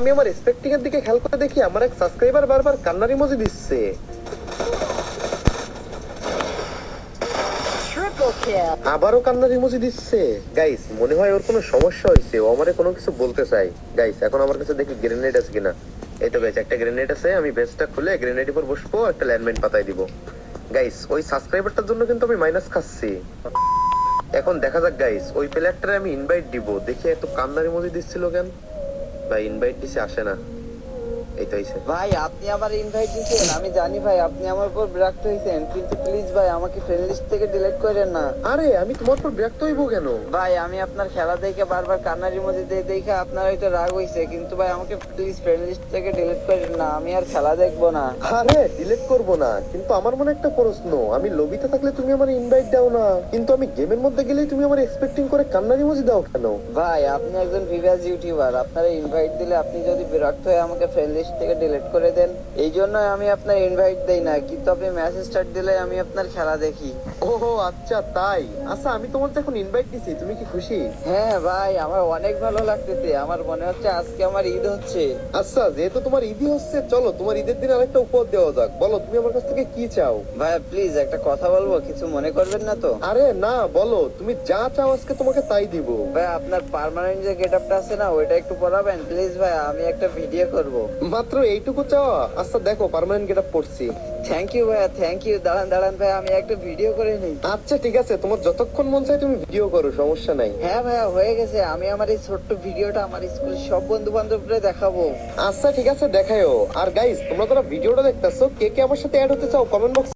আমি আমার এক্সপেক্টিং এর দিকে খেয়াল করে দেখি আমার এক সাবস্ক্রাইবার বারবার কান্নার ইমোজি দিচ্ছে। আবারও কান্নার ইমোজি দিচ্ছে। গাইস মনে হয় ওর কোনো সমস্যা হয়েছে, ও আমারে কোনো কিছু বলতে চাই। গাইস এখন আমার কাছে দেখি গ্রেনেড আছে কিনা। এই তো গাইস একটা গ্রেনেড আছে, আমি ভেস্টটা খুলে গ্রেনেডের উপর বসবো, একটা ল্যান্ডমাইন পাতায় দিব। গাইস ওই সাবস্ক্রাইবারটার জন্য কিন্তু আমি মাইনাস খাচ্ছি। এখন দেখা যাক গাইস ওই প্লেয়ারটারে আমি ইনভাইট দিব, দেখি এত কান্নার ইমোজি দিচ্ছিল কেন। ভাই ইনভাইট দিছে, আসে না। এই তো হইছে। ভাই আপনি আমার ইনভাইট দিয়েছেন, আমি জানি ভাই আপনি আমার উপর বিরক্ত হয়েছেন, কিন্তু প্লিজ ভাই আমাকে ফ্রেন্ড লিস্ট থেকে ডিলিট করেন না। আরে আমি তোমার উপর বিরক্ত হইব কেন? ভাই আমি আপনার খেলা দেখে বারবার কান্নার ইমোজি দেখে আপনার হয়তো রাগ হইছে, কিন্তু ভাই আমাকে প্লিজ ফ্রেন্ড লিস্ট থেকে ডিলিট করেন না, আমি আর খেলা দেখবো না। আরে ডিলিট করব না, কিন্তু আমার মনে একটা প্রশ্ন, আমি লবিতে থাকলে তুমি আমার ইনভাইট দাও না, কিন্তু আমি গেমের মধ্যে গেলেই তুমি আমার এক্সপেক্টিং করে কান্নার ইমোজি দাও কেন? ভাই আপনি একজন ভিভাস ইউটিউবার, আপনার ইনভাইট দিলে আপনি যদি বিরক্ত হয়ে আমাকে ফ্রেন্ড লিস্ট থেকে ডিলিট করে দেন, এই জন্য আমি আপনার ইনভাইট দেই না, কিন্তু আপনি মেসেজ স্টার্ট দিলে আমি আপনার খেলা দেখি। ওহো আচ্ছা তাই। আচ্ছা আমি তোমার তো এখন ইনভাইট দিছি, তুমি কি খুশি? হ্যাঁ ভাই আমার অনেক ভালো লাগতেছে, আমার মনে হচ্ছে আজকে আমার ঈদ হচ্ছে। আচ্ছা যেহেতু তোমার ঈদই হচ্ছে, চলো তোমার ঈদের দিন আরেকটা উপহার দেওয়া যাক। বলো তুমি আমার কাছ থেকে কি চাও? ভাই প্লিজ একটা কথা বলবো, কিছু মনে করবেন না তো? আরে না বলো, তুমি যা চাও আজকে তোমাকে তাই দিব। ভাই আপনার পার্মানেন্ট যে গেটআপটা আছে না, ওইটা একটু পরাবেন প্লিজ ভাই, আমি একটা ভিডিও করব। মাত্র এইটুকু চাওয়া? আচ্ছা দেখো পার্মানেন্ট গেটআপ পড়ছি। থ্যাংক ইউ ভাইয়া, থ্যাংক ইউ। দাঁড়ান দাঁড়ান ভাই, আমি একটা ভিডিও করে নিই। আচ্ছা ঠিক আছে, তোমার যতক্ষণ মন চায় তুমি ভিডিও করো, সমস্যা নাই। হ্যাঁ ভাইয়া হয়ে গেছে, আমি আমার এই ছোট্ট ভিডিওটা আমার স্কুলের সব বন্ধু বান্ধবদের দেখাবো। আচ্ছা ঠিক আছে দেখায়ও। আর গাইস তোমরা যারা ভিডিওটা দেখতেছো কে কে আমার সাথে অ্যাড হতে চাও কমেন্ট বক্স